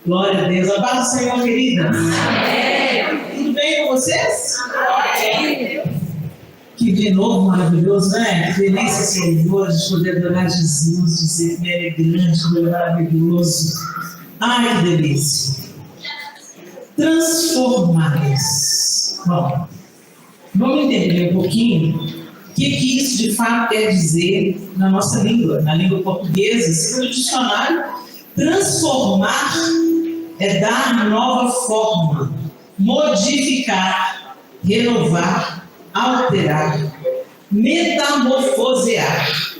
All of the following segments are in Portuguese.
Glória a Deus. A paz do Senhor, querida. Amém. Tudo bem com vocês? Amém. Que de novo maravilhoso, né? Que delícia esse louvor de poder adorar Jesus, dizer que Ele é grande, que Ele é maravilhoso. Ai, que delícia. Transformados. Bom, vamos entender um pouquinho o que isso de fato quer dizer na nossa língua, na língua portuguesa. Segundo o dicionário, transformar é dar nova forma, modificar, renovar, alterar, metamorfosear,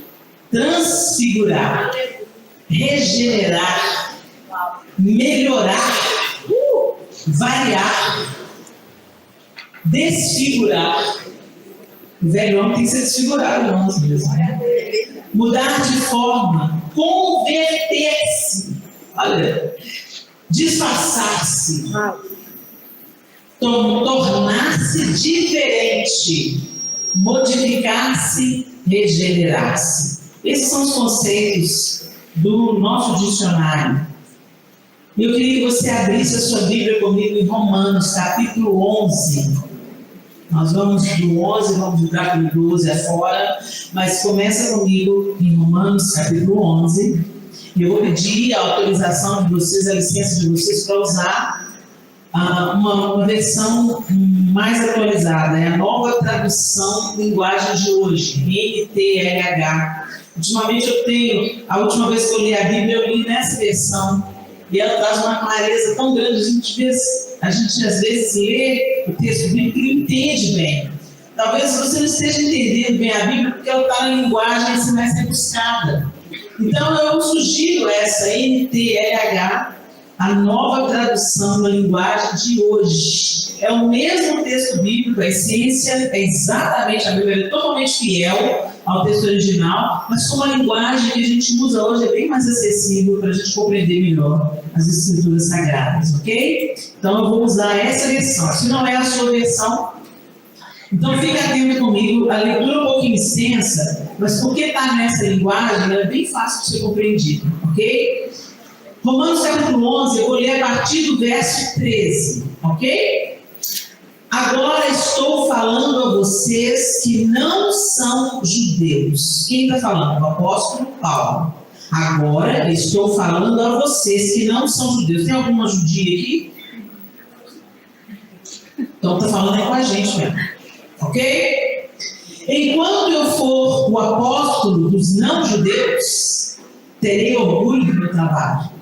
transfigurar, regenerar, melhorar, variar, desfigurar. O velho homem tem que ser desfigurado, nós mesmos, né? Mudar de forma, converter-se, olha, disfarçar-se, tornar-se diferente, modificar-se, regenerar-se. Esses são os conceitos do nosso dicionário. Eu queria que você abrisse a sua Bíblia comigo em Romanos, capítulo 11. Nós vamos do 11, vamos mudar para o 12 afora, mas começa comigo em Romanos, capítulo 11. E eu vou pedir a autorização de vocês, a licença de vocês para usar uma versão mais atualizada. É a nova tradução linguagem de hoje, NTLH. Ultimamente a última vez que eu li a Bíblia, eu li nessa versão. E ela traz uma clareza tão grande, a gente às vezes lê o texto bíblico e não entende bem. Talvez você não esteja entendendo bem a Bíblia porque ela está na linguagem assim, mais rebuscada. Então eu sugiro essa NTLH, a nova tradução da linguagem de hoje. É o mesmo texto bíblico, a essência é exatamente, a Bíblia é totalmente fiel ao texto original, mas com uma linguagem que a gente usa hoje é bem mais acessível para a gente compreender melhor as escrituras sagradas, ok? Então eu vou usar essa versão. Se não é a sua versão, então fica atento comigo. A leitura é um pouquinho extensa, mas porque está nessa linguagem, ela é bem fácil de ser compreendida, ok? Romanos capítulo 11, eu vou ler a partir do verso 13, ok? Agora estou falando a vocês que não são judeus. Quem está falando? O apóstolo Paulo. Agora estou falando a vocês que não são judeus. Tem alguma judia aqui? Então está falando aí com a gente mesmo. Ok? Enquanto eu for o apóstolo dos não-judeus, terei orgulho do meu trabalho.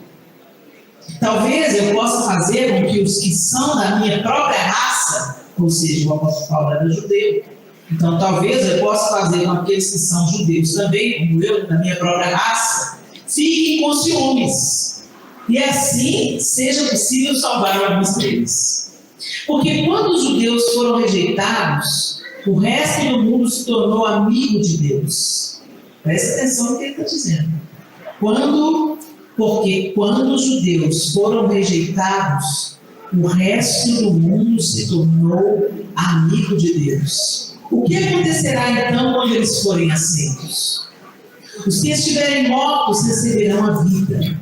Talvez eu possa fazer com que os que são da minha própria raça, ou seja, o apóstolo Paulo era judeu, então talvez eu possa fazer com aqueles que são judeus também, como eu, da minha própria raça, fiquem com ciúmes, e assim seja possível salvar alguns deles. Porque quando os judeus foram rejeitados, o resto do mundo se tornou amigo de Deus. Presta atenção no que ele está dizendo. Porque quando os judeus foram rejeitados, o resto do mundo se tornou amigo de Deus. O que acontecerá então quando eles forem aceitos? Os que estiverem mortos receberão a vida.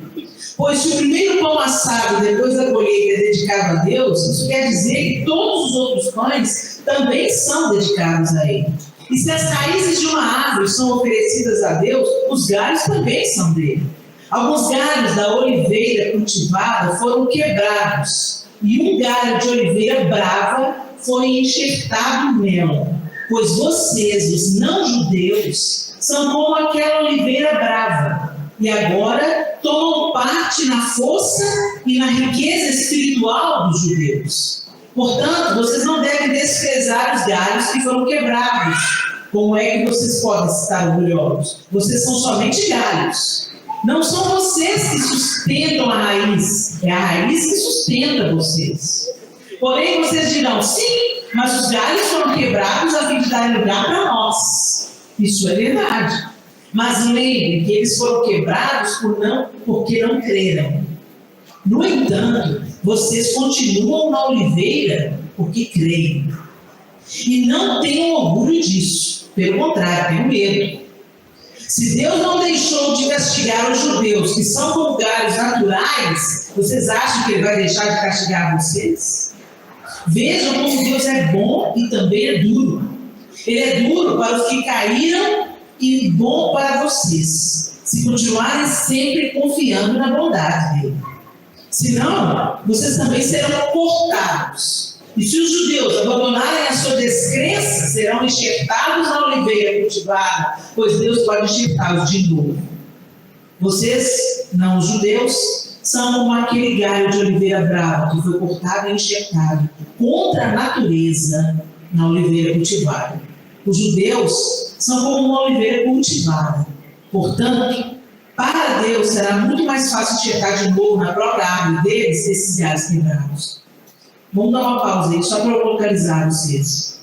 Pois se o primeiro pão assado depois da colheita é dedicado a Deus, isso quer dizer que todos os outros pães também são dedicados a Ele. E se as raízes de uma árvore são oferecidas a Deus, os galhos também são dele. Alguns galhos da oliveira cultivada foram quebrados, e um galho de oliveira brava foi enxertado nela. Pois vocês, os não-judeus, são como aquela oliveira brava, e agora tomam parte na força e na riqueza espiritual dos judeus. Portanto, vocês não devem desprezar os galhos que foram quebrados. Como é que vocês podem estar orgulhosos? Vocês são somente galhos. Não são vocês que sustentam a raiz, é a raiz que sustenta vocês. Porém, vocês dirão, sim, mas os galhos foram quebrados a fim de dar lugar para nós. Isso é verdade. Mas lembrem que eles foram quebrados porque não creram. No entanto, vocês continuam na oliveira porque creem. E não tenham orgulho disso. Pelo contrário, tenham medo. Se Deus não deixou de castigar os judeus, que são como galhos naturais, Vocês acham que Ele vai deixar de castigar vocês? Vejam como Deus é bom e também é duro. Ele é duro para os que caíram e bom para vocês, se continuarem sempre confiando na bondade dele. Senão, vocês também serão cortados. E se os judeus abandonarem a sua descrença, serão enxertados na oliveira cultivada, pois Deus pode enxertá-los de novo. Vocês, não os judeus, são como aquele galho de oliveira brava que foi cortado e enxertado contra a natureza na oliveira cultivada. Os judeus são como uma oliveira cultivada. Portanto, para Deus será muito mais fácil enxertar de novo na própria árvore deles esses galhos quebrados. Vamos dar uma pausa aí, só para eu localizar vocês.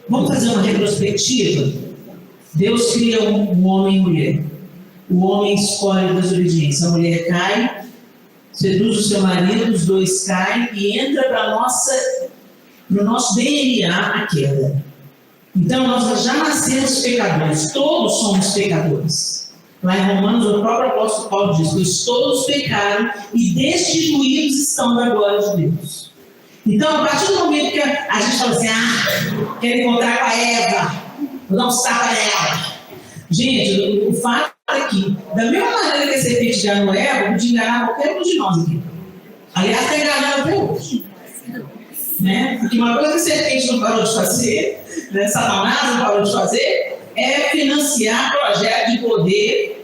Vamos fazer uma retrospectiva? Deus cria um homem e mulher. O homem escolhe a desobediência. A mulher cai, seduz o seu marido, os dois caem e entra para no nosso DNA a queda. Então, nós já nascemos pecadores. Todos somos pecadores. Lá em Romanos, o próprio apóstolo Paulo diz: pois todos pecaram e destituídos estão da glória de Deus. Então, a partir do momento que a gente fala assim, quero encontrar com a Eva, vou dar um tapa nela. Gente, o fato é que, da mesma maneira que a serpente enganou Eva, podia enganar qualquer um de nós aqui. Aliás, está enganando até hoje. Né? Porque uma coisa que a serpente não parou de fazer, né? Satanás não parou de fazer, é financiar projeto de poder,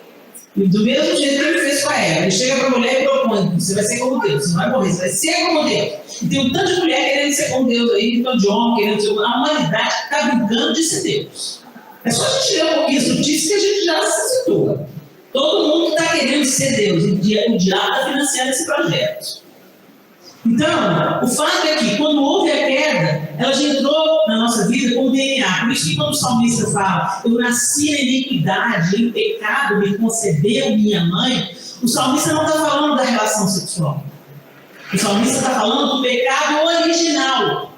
do mesmo jeito que ele fez com a Eva. Ele chega para a mulher e propõe: você vai ser como Deus, você não vai morrer, você vai ser como Deus. E tem um tanto de mulher querendo ser como Deus aí, um tanto de homem querendo ser como Deus. A humanidade está brincando de ser Deus. É só a gente ler um pouquinho as notícias que a gente já se situa. Todo mundo está querendo ser Deus, e o diabo está financiando esse projeto. Então, o fato é que quando houve a queda, ela já entrou na nossa vida com o DNA. Por isso que quando o salmista fala: eu nasci na iniquidade, em pecado me concebeu minha mãe, o salmista não está falando da relação sexual. O salmista está falando do pecado original.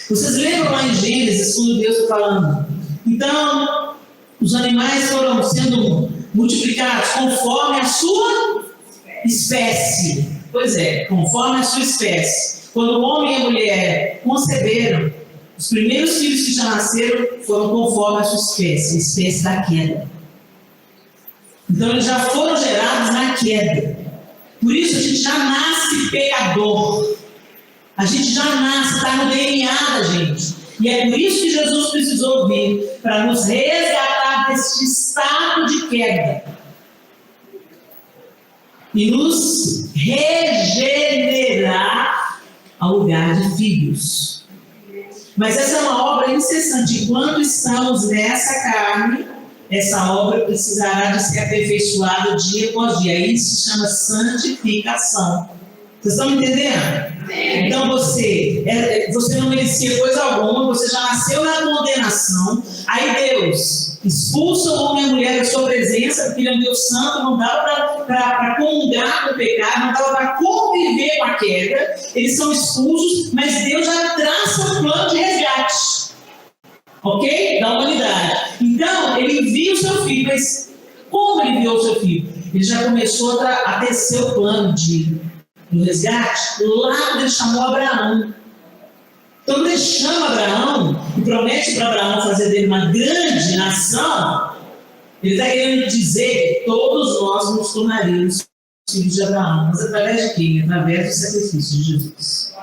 Vocês lembram lá em Gênesis, quando Deus está falando: então, os animais foram sendo multiplicados conforme a sua espécie. Pois é, conforme a sua espécie. Quando o homem e a mulher conceberam, os primeiros filhos que já nasceram foram conforme a sua espécie, a espécie da queda. Então eles já foram gerados na queda. Por isso a gente já nasce pecador. A gente já nasce, está no DNA da gente. E é por isso que Jesus precisou vir, para nos resgatar deste estado de queda. E nos regenerar ao lugar de filhos. Mas essa é uma obra incessante. Enquanto estamos nessa carne, essa obra precisará de ser aperfeiçoada dia após dia. Isso se chama santificação. Vocês estão me entendendo? Então você não merecia coisa alguma, você já nasceu na condenação. Aí Deus expulsa o homem e a mulher da sua presença, porque Ele é um Deus santo, não dava para comungar com o pecado, não dava para conviver com a queda. Eles são expulsos, mas Deus já traça um plano de resgate, ok? Da humanidade. Então, Ele envia o seu filho, mas como Ele enviou o seu filho? Ele já começou a tecer o plano do resgate lá quando Ele chamou Abraão. Então, quando Ele chama Abraão e promete para Abraão fazer dele uma grande nação, Ele está querendo dizer que todos nós nos tornaríamos filhos de Abraão. Mas através de quem? Através do sacrifício de Jesus.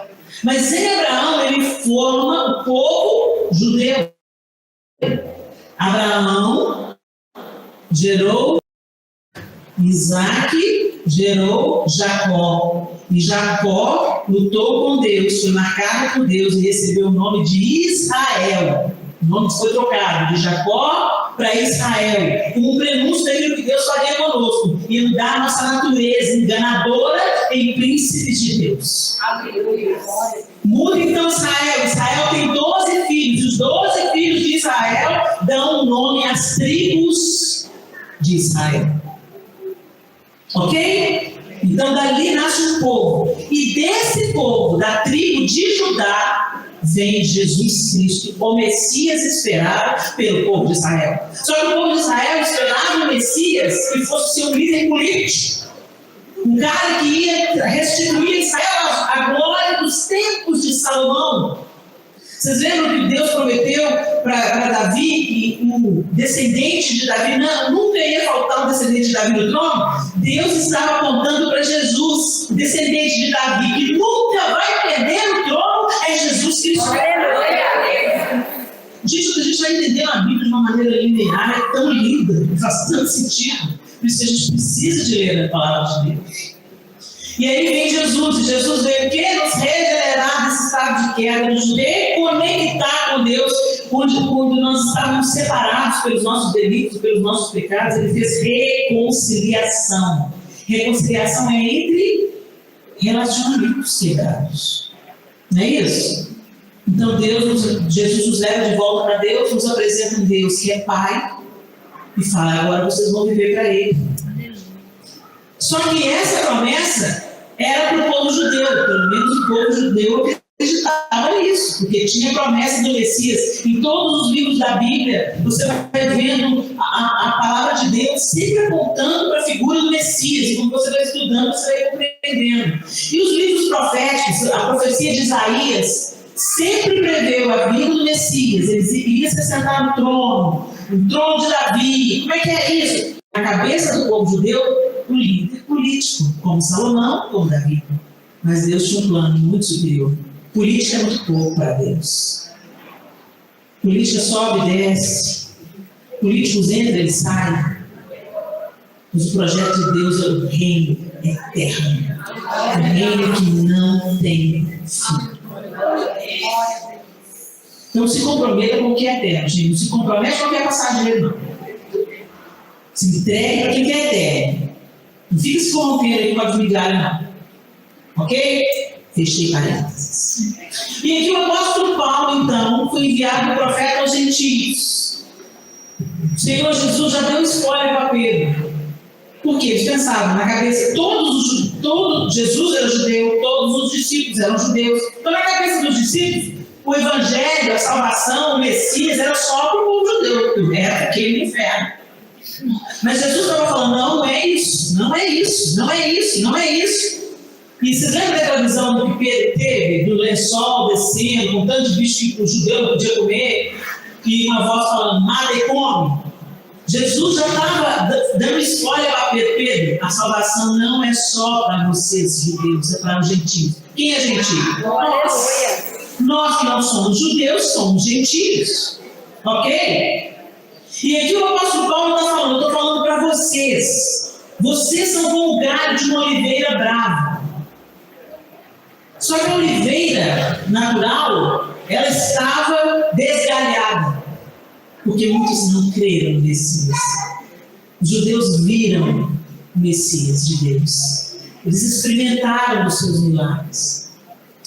Mas em Abraão, Ele forma o povo judeu. Abraão gerou Isaac, gerou Jacó. E Jacó lutou com Deus, foi marcado por Deus e recebeu o nome de Israel. O nome foi trocado de Jacó para Israel, como um prenúncio daquilo que Deus faria conosco, e mudar a nossa natureza enganadora em príncipes de Deus. Aleluia. Muda então Israel. Israel tem 12 filhos. Os 12 filhos de Israel dão nome às tribos de Israel. Ok? Então dali nasce um povo. E desse povo, da tribo de Judá, vem Jesus Cristo, o Messias esperado pelo povo de Israel. Só que o povo de Israel esperava o Messias que fosse seu líder político. Um cara que ia restituir a Israel a glória dos tempos de Salomão. Vocês lembram que Deus prometeu para Davi que o descendente de Davi, nunca ia faltar um descendente de Davi no trono? Deus estava apontando para Jesus, o descendente de Davi, que nunca vai perder o trono, é Jesus Cristo. Gente, a gente vai entender a Bíblia de uma maneira linear, é tão linda, faz tanto sentido. Por isso que a gente precisa de ler a palavra de Deus. E aí vem Jesus, e Jesus veio que nos regenerar desse estado de queda, nos reconectar com Deus, quando nós estávamos separados pelos nossos delitos, pelos nossos pecados. Ele fez reconciliação. Reconciliação é entre relacionamentos quebrados. Não é isso? Então Jesus nos leva de volta para Deus, nos apresenta um Deus que é Pai, e fala: agora vocês vão viver para Ele. Só que essa promessa era para o povo judeu, pelo menos o povo judeu acreditava nisso, porque tinha promessa do Messias. Em todos os livros da Bíblia, você vai vendo a palavra de Deus sempre apontando para a figura do Messias, e quando você vai estudando, você vai compreendendo. E os livros proféticos, a profecia de Isaías, sempre preveu a vinda do Messias. Ele iria se sentar no trono de Davi. Como é que é isso? Na cabeça do povo judeu, o líder político, como Salomão, como Davi. Mas Deus tinha um plano muito superior. Política é muito pouco para Deus. Política sobe e desce. Políticos entram e saem. Mas o projeto de Deus é o reino eterno. O reino que não tem fim. Então se comprometa com o que é eterno, gente. Não se compromete com o que é passagem, não. Se entregue para quem quer eterno. Não fica se corrompendo aí com a migalha, não. Ok? Fechei parênteses. E aqui o apóstolo Paulo, então, foi enviado o profeta aos gentios. O Senhor Jesus já deu spoiler para Pedro. Por quê? Eles pensavam na cabeça, Jesus era judeu, todos os discípulos eram judeus. Então, na cabeça dos discípulos, o evangelho, a salvação, o Messias era só para o povo judeu, o resto aquele inferno. Mas Jesus estava falando: não é isso, não é isso, não é isso, não é isso. E vocês lembram daquela visão do que Pedro teve, do lençol descendo, com tanto de bicho que o judeu não podia comer, e uma voz falando: mata e come. Jesus já estava dando spoiler para Pedro: a salvação não é só para vocês judeus, é para os gentios. Quem é gentio? Nós que não somos judeus, somos gentios. Ok? E aqui o apóstolo Paulo está falando: eu estou falando para vocês. Vocês são como o galho de uma oliveira brava. Só que a oliveira natural, ela estava desgalhada, porque muitos não creram no Messias. Os judeus viram o Messias de Deus. Eles experimentaram os seus milagres.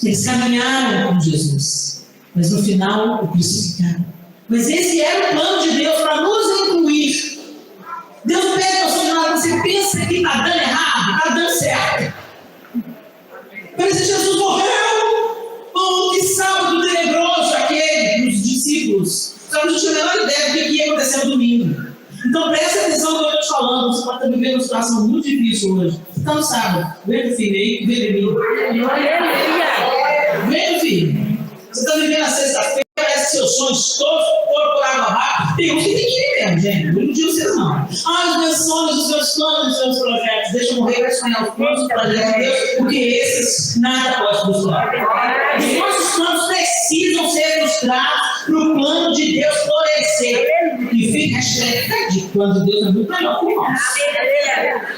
Eles caminharam com Jesus. Mas no final o crucificaram. Mas esse era o plano de Deus para nos incluir. Deus pega você de lado, você pensa que está dando errado, está dando certo. Mas Jesus morreu. Oh, que sábado tenebroso aquele dos discípulos. Só que a gente não tem a menor ideia do que ia acontecer no domingo. Então presta atenção no que eu estou te falando. Você pode estar vivendo uma situação muito difícil hoje. Então no sábado, vem do filho aí, vem de mim. Vem do filho. Você está vivendo a sexta-feira, parece que seus sonhos todos foram por água rápida. Tem uns que tem que ir mesmo, gente. Não iludiu vocês não. Os meus sonhos, os seus planos, os seus projetos. Deixa eu morrer para sonhar os planos, os projetos de Deus, porque esses nada pode frustrar. Os nossos planos precisam ser frustrados para o plano de Deus florescer. E fica cheio de plano de Deus é muito melhor que o nosso.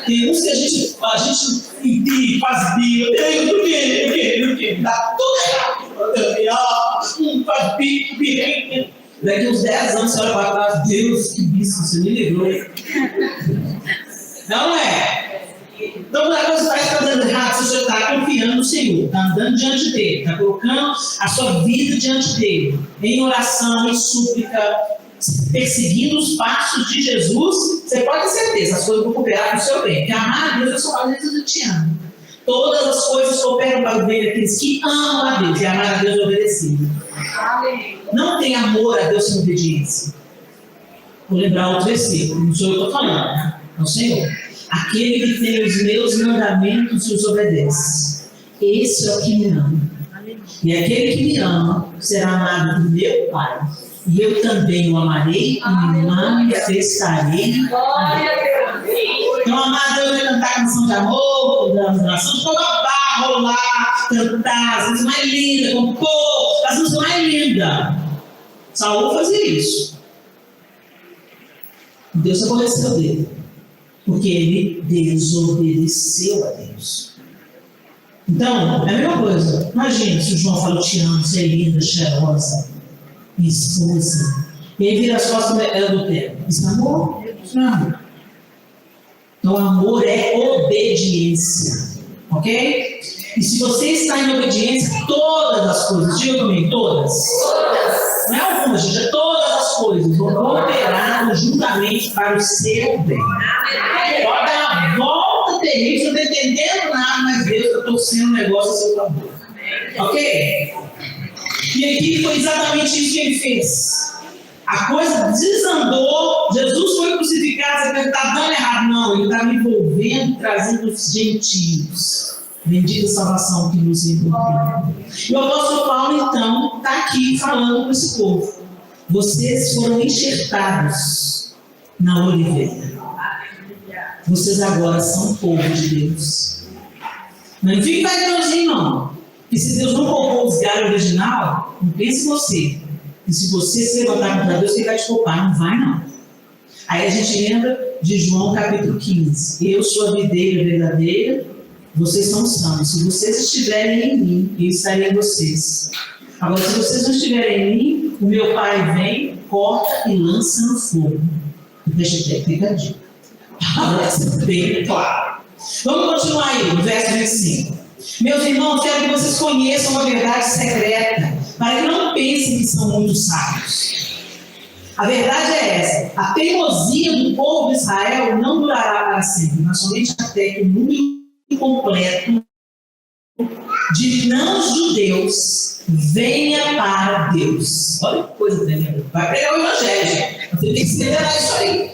Tem uns que a gente impide, faz bico, o quê? Dá tudo errado. Faz bico. Daqui uns 10 anos você olha para trás: Deus, que bicho, você me livrou. Não é? Então, quando a coisa parece que está dando errado, você está confiando no Senhor, está andando diante dele, está colocando a sua vida diante dele, em oração, em súplica, perseguindo os passos de Jesus. Você pode ter certeza, as coisas vão cooperar para o seu bem. Porque amar a Deus é só fazer isso, eu te amo. Todas as coisas cooperam para o bem daqueles que amam a Deus, e amar a Deus é obedecer. Não tem amor a Deus sem obediência. Vou lembrar outro versículo, não sou eu que estou falando, né? É o Senhor. aquele que tem os meus mandamentos e os obedece. Esse é o que me ama. E aquele que me ama será amado do meu Pai. E eu também o amarei e me manifestarei. Então, amado, eu vou cantar canção de amor, da adoração, colocar, rolar, cantar, as músicas mais lindas, compor, as músicas mais lindas. Saul fazia isso. Deus aborreceu dele, porque ele desobedeceu a Deus. Então, é a mesma coisa. Imagina se o João fala: te amo, você é linda, cheirosa, minha esposa. E aí vira as costas do tempo. Isso é amor? Isso não é amor. Então, amor é obediência. Ok? E se você está em obediência, todas as coisas, diga comigo, todas. Não é alguma, gente, é todas as coisas vão cooperar juntamente para o seu bem. Pode dar uma volta terrível, você não está entendendo nada, mas Deus está torcendo o negócio a seu favor. Ok? E aqui foi exatamente isso que ele fez. A coisa desandou, Jesus foi crucificado, você está dando errado. Não, ele estava envolvendo, trazendo os gentios. Bendita salvação que nos encontrou. E o apóstolo Paulo, então, está aqui falando com esse povo. Vocês foram enxertados na oliveira. Vocês agora são povo de Deus. Não fique vaidosinho, não. E se Deus não poupou os galhos original, não pense em você. E se você se levantar contra Deus, ele vai te poupar. Não vai, não. Aí a gente lembra de João capítulo 15. Eu sou a videira verdadeira, vocês são santos. Se vocês estiverem em mim, eu estarei em vocês. Agora, se vocês não estiverem em mim, o meu Pai vem, corta e lança no fogo. Deixa eu ter aplicadinho. Parece bem claro. Vamos continuar aí, no verso 25. Meus irmãos, quero que vocês conheçam uma verdade secreta, para que não pensem que são muito sábios. A verdade é essa: a teimosia do povo de Israel não durará para sempre, mas somente até que o número completo de não-judeus venha para Deus. Olha que coisa tremenda. Vai pregar o evangelho, gente. Você tem que celebrar isso aí.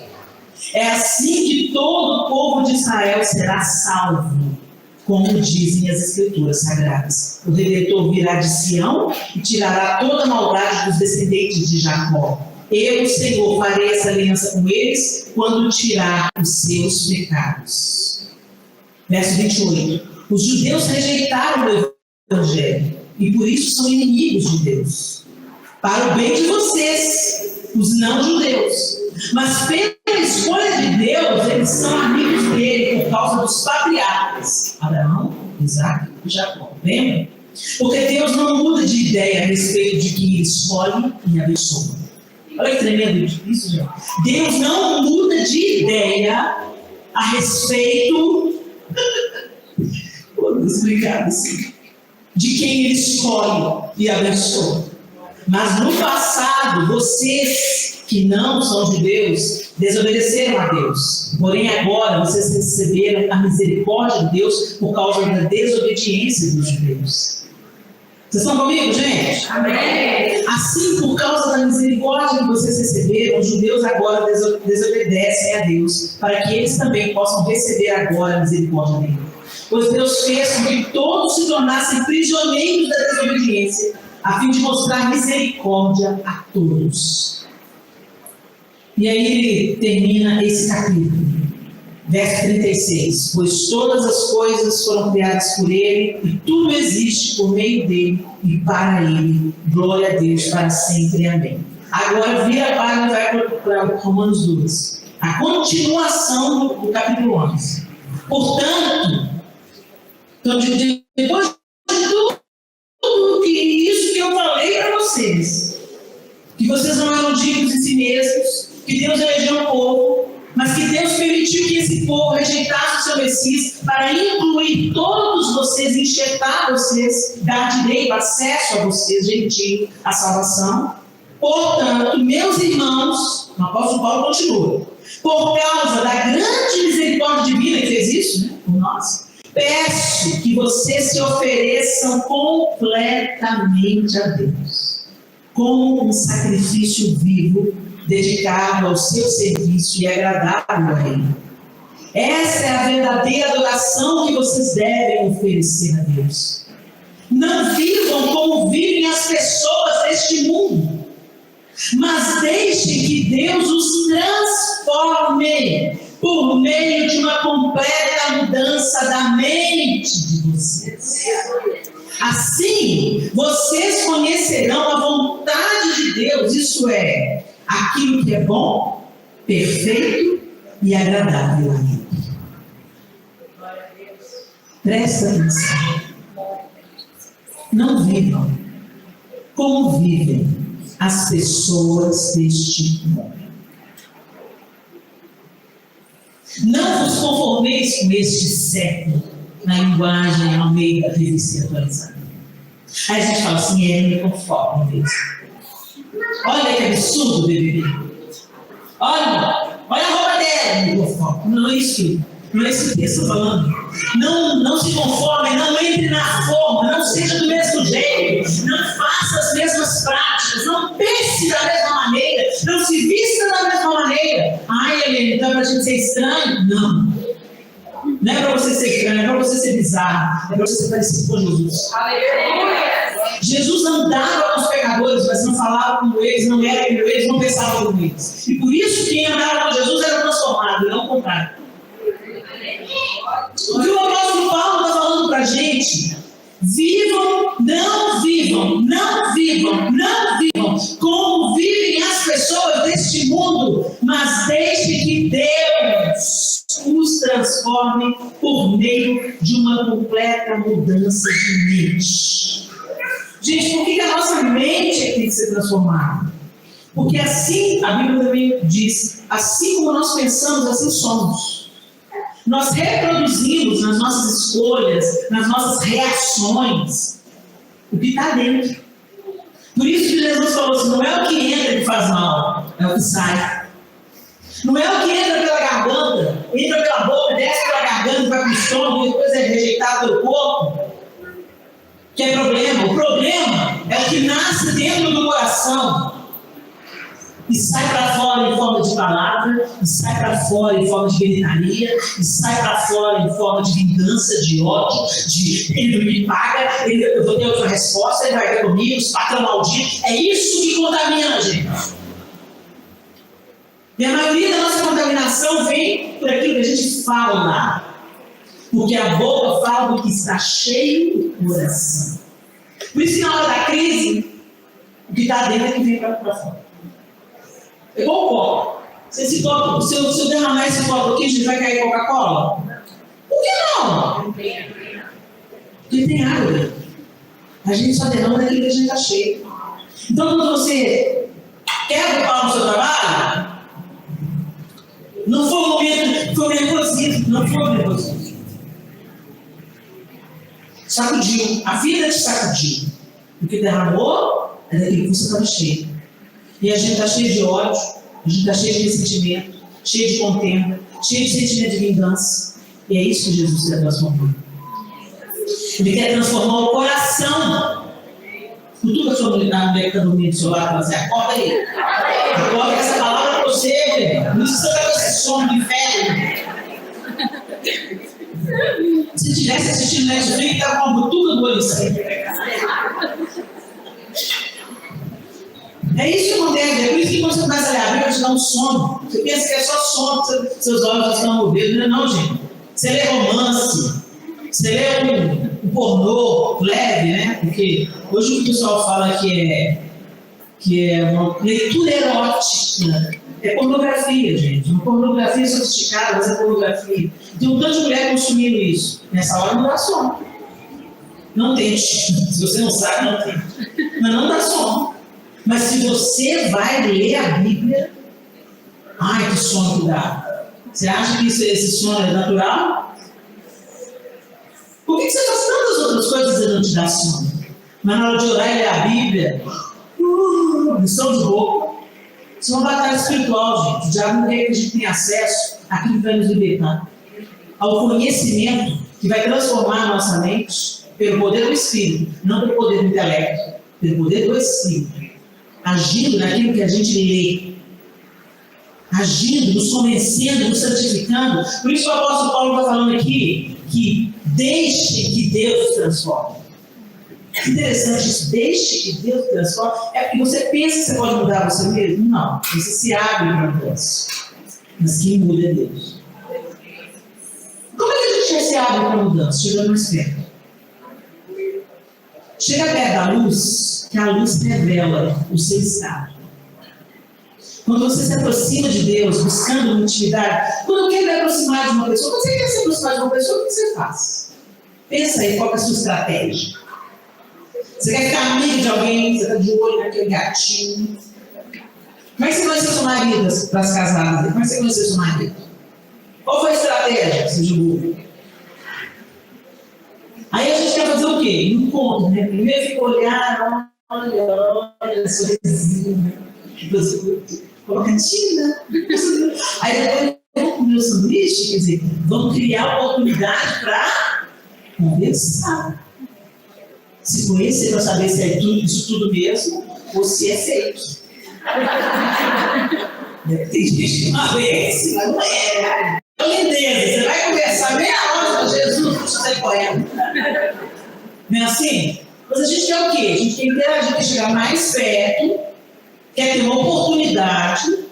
É assim que todo o povo de Israel será salvo, como dizem as Escrituras Sagradas. O Redentor virá de Sião e tirará toda a maldade dos descendentes de Jacó. Eu, Senhor, farei essa aliança com eles quando tirar os seus pecados. Verso 28. Os judeus rejeitaram o Evangelho e por isso são inimigos de Deus, para o bem de vocês, os não-judeus. Mas pela escolha de Deus, eles são amigos dele por causa dos patriarcas, Abraão, Isaac e Jacó. Lembra? Porque Deus não muda de ideia a respeito de quem ele escolhe e abençoa. Olha que tremendo isso, gente. Deus não muda de ideia a respeito obrigado, assim, de quem ele escolhe e abençoa. Mas no passado, vocês que não são judeus desobedeceram a Deus. Porém, agora vocês receberam a misericórdia de Deus por causa da desobediência dos judeus. Vocês estão comigo, gente? Amém. Assim, por causa da misericórdia que vocês receberam, os judeus agora desobedecem a Deus, para que eles também possam receber agora a misericórdia dele. Pois Deus fez com que todos se tornassem prisioneiros da desobediência, a fim de mostrar misericórdia a todos. E aí ele termina esse capítulo, verso 36. Pois todas as coisas foram criadas por ele, e tudo existe por meio dele e para ele. Glória a Deus para sempre. Amém. Agora vira a página e vai para Romanos 2. A continuação do capítulo 11. Portanto, depois de tudo isso que eu falei para vocês, que vocês não eram dignos de si mesmos, que Deus elegeu um povo, mas que Deus permitiu que esse povo rejeitasse o seu Messias para incluir todos vocês, enxertar vocês, dar direito, acesso a vocês, gentil, à salvação. Portanto, meus irmãos, o apóstolo Paulo continua, por causa da grande misericórdia divina que fez isso, né, por nós, peço que vocês se ofereçam completamente a Deus, como um sacrifício vivo, dedicado ao seu serviço e agradável a Ele. Essa é a verdadeira adoração que vocês devem oferecer a Deus. Não vivam como vivem as pessoas deste mundo, mas deixem que Deus os transforme por meio de uma completa mudança da mente de vocês. Assim, vocês conhecerão a vontade de Deus, isso é, aquilo que é bom, perfeito e agradável a Ele. Presta atenção. Não vivam como vivem as pessoas deste mundo. Não vos conformeis com este século, na linguagem ao meio da revista atualizada. Aí a gente fala assim, me conformo mesmo. Olha que absurdo, bebê. Olha a roupa dela, me conformo. Não é isso. Não é isso que eu estou falando. Não se conforme, não entre na forma, não seja do mesmo jeito, não faça as mesmas práticas, não pense da mesma maneira, não se vista da mesma maneira. Ai, Helena, então é para a gente ser estranho? Não. Não é para você ser estranho, é para você ser bizarro, é para você ser parecido com Jesus. Aleluia! Jesus andava com os pecadores, mas não falava como eles, não era como eles, não pensava como eles. E por isso quem andava com Jesus era transformado, não o contrário. O que o apóstolo Paulo está falando para a gente? Vivam como vivem as pessoas deste mundo, mas deixe que Deus os transforme por meio de uma completa mudança de mente. Gente, por que a nossa mente tem que ser transformada? Porque assim, a Bíblia também diz, assim como nós pensamos, assim somos. Nós reproduzimos nas nossas escolhas, nas nossas reações, o que está dentro. Por isso que Jesus falou assim, não é o que entra que faz mal, é o que sai. Não é o que entra pela garganta, entra pela boca, desce pela garganta, vai para o estômago e depois é rejeitado pelo corpo, que é problema. O problema é o que nasce dentro do coração e sai para fora em forma de palavra, e sai para fora em forma de gritaria, e sai para fora em forma de vingança, de ódio, de ele não me paga, eu vou ter outra resposta, ele vai ver comigo, os patrão malditos. É isso que contamina a gente. E a maioria da nossa contaminação vem por aquilo que a gente fala, porque a boca fala do que está cheio do coração. Por isso que na hora da crise, o que está dentro é que vem para fora. É igual o copo. Se eu derramar esse copo aqui, vai cair Coca-Cola? Por que não? Porque tem água dentro. A gente só derrama daquilo que a gente está cheio. Então, quando você quebra o pau no seu trabalho, não foi o momento, foi o nervosismo, não foi o nervosismo. Sacudiu, a vida te sacudiu. O que derramou é daquilo que você estava cheio. E a gente está cheio de ódio, a gente está cheio de ressentimento, cheio de contenda, cheio de sentimento de vingança. E é isso que Jesus quer transformar. Ele quer transformar o coração. Cutuca a sua mulher que está dormindo do seu lado e fala assim, acorda aí. Acorda essa palavra para você, velho. Não precisa dar esse sono de inferno. Se tivesse assistindo Netflix, estava com uma butuca do olho assim. É isso que acontece, é por isso que quando você começa a ler a Bíblia, te dá um sono. Você pensa que é só sono, seus olhos estão movidos. Não, gente. Você lê romance, você lê um pornô leve, né? Porque hoje o pessoal fala que é uma leitura erótica. É pornografia, gente. Uma pornografia sofisticada, mas é pornografia. Tem um tanto de mulher consumindo isso. Nessa hora não dá sono. Não tente. Se você não sabe, não tente. Mas não dá sono. Mas se você vai ler a Bíblia, ai, que sono que dá. Você acha que esse sono é natural? Por que você faz tantas outras coisas e não te dá sono? Mas na hora de orar e ler a Bíblia, lição de boca. Isso é uma batalha espiritual, gente. O diabo não quer que a gente tenha acesso àquilo que vai nos libertar. Ao conhecimento que vai transformar a nossa mente pelo poder do Espírito, não pelo poder do intelecto, pelo poder do Espírito. Agindo naquilo que a gente lê. agindo, nos convencendo, nos santificando. Por isso que o apóstolo Paulo está falando aqui que deixe que Deus transforme. Interessante isso, deixe que Deus transforme. É porque você pensa que você pode mudar você mesmo? Não, você se abre para o mudança. Mas quem muda é Deus. Como é que a gente se abre para a mudança? Chegando mais perto. Chega perto da luz, que a luz revela o seu estado. Quando você se aproxima de Deus, buscando uma intimidade, quando você quer me aproximar de uma pessoa, quando você quer se aproximar de uma pessoa, o que você faz? Pensa aí, qual é a sua estratégia? Você quer ficar amigo de alguém, você está de olho naquele gatinho. Como é que você conheceu seu marido para as casadas? Como é que você conheceu seu marido? Qual foi a estratégia que você jogou? Aí a gente quer fazer o quê? Encontro, né? Primeiro fica olhando, olha, sorrisinho. Coloca tinta. Aí depois vamos comer o sanduíche, quer dizer, vamos criar oportunidade para conversar. Se conhecer para saber se é isso tudo mesmo ou se é fake. Tem gente que não é esse, mas não é. Lindeza, você vai conversar meia hora com Jesus, você correndo. Não é assim? Mas a gente quer o quê? A gente quer interagir, quer chegar mais perto, quer ter uma oportunidade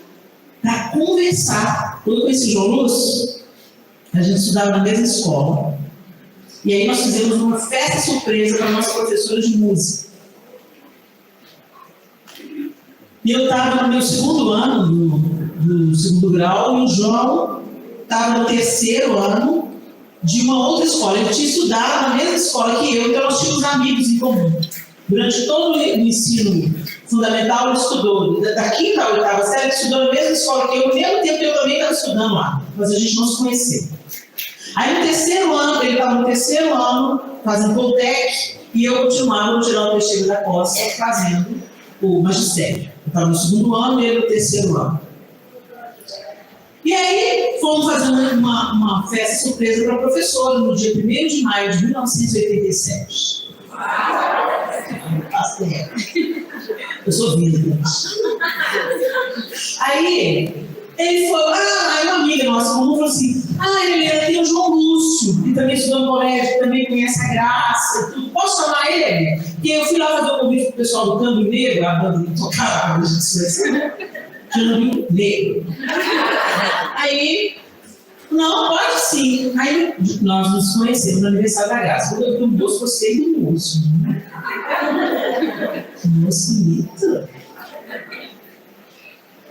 para conversar. Quando eu conheci o João Lúcio, a gente estudava na mesma escola. E aí nós fizemos uma festa surpresa para a nossa professora de música. E eu estava no meu segundo ano do segundo grau e o João estava no terceiro ano de uma outra escola. Ele tinha estudado na mesma escola que eu, então nós tínhamos amigos em comum. Durante todo o ensino fundamental, ele estudou. Da quinta à oitava série, ele estudou na mesma escola que eu, ao mesmo tempo que eu também estava estudando lá. Mas a gente não se conheceu. Aí no terceiro ano, ele estava no terceiro ano, fazendo Poltec, e eu continuava tirando o vestido da Costa, fazendo o magistério. Eu estava no segundo ano e ele no terceiro ano. E aí fomos fazer uma festa surpresa para a professora no dia 1º de maio de 1987. Eu sou vinda. Aí ele falou, aí uma amiga nossa falou assim, Helena, tem o João Lúcio, que também estudou no colégio, que também conhece a Graça, tudo. Posso chamar ele? E eu fui lá fazer um convite para o pessoal do Câmbio Negro, a banda que tocava, a gente se Câmbio Negro. Aí, não, pode sim. Aí nós nos conhecemos no aniversário da Graça. Quando eu vi o moço, gostei do moço. Moço bonito.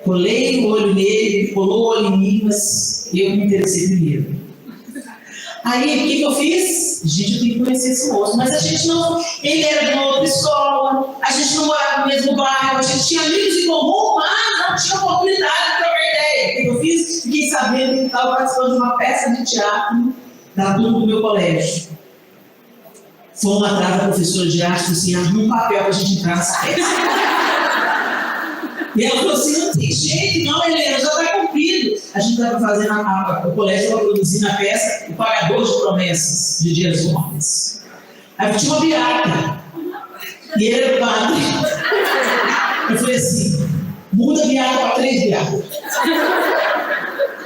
Colei o olho nele, colou o olho em mim, mas eu me interessei primeiro. Aí, o que eu fiz? Gente, eu tenho que conhecer esse moço. Mas a gente não... Ele era de uma outra escola, a gente não morava no mesmo bairro, a gente tinha amigos em comum, mas não tinha oportunidade de trocar ideia. O que eu fiz? Fiquei sabendo que ele estava participando de uma peça de teatro da turma do meu colégio. Fomos atrás da professora de arte e assim, arruma um papel para a gente entrar nessa peça. E ela falou assim, não tem jeito, não, Helena, já está cumprido. A gente estava fazendo o colégio estava produzindo a peça O Pagador de Promessas, de Dias Gomes. Aí tinha uma beata. E ele era padre. Eu falei assim, muda a beata para 3 beatas.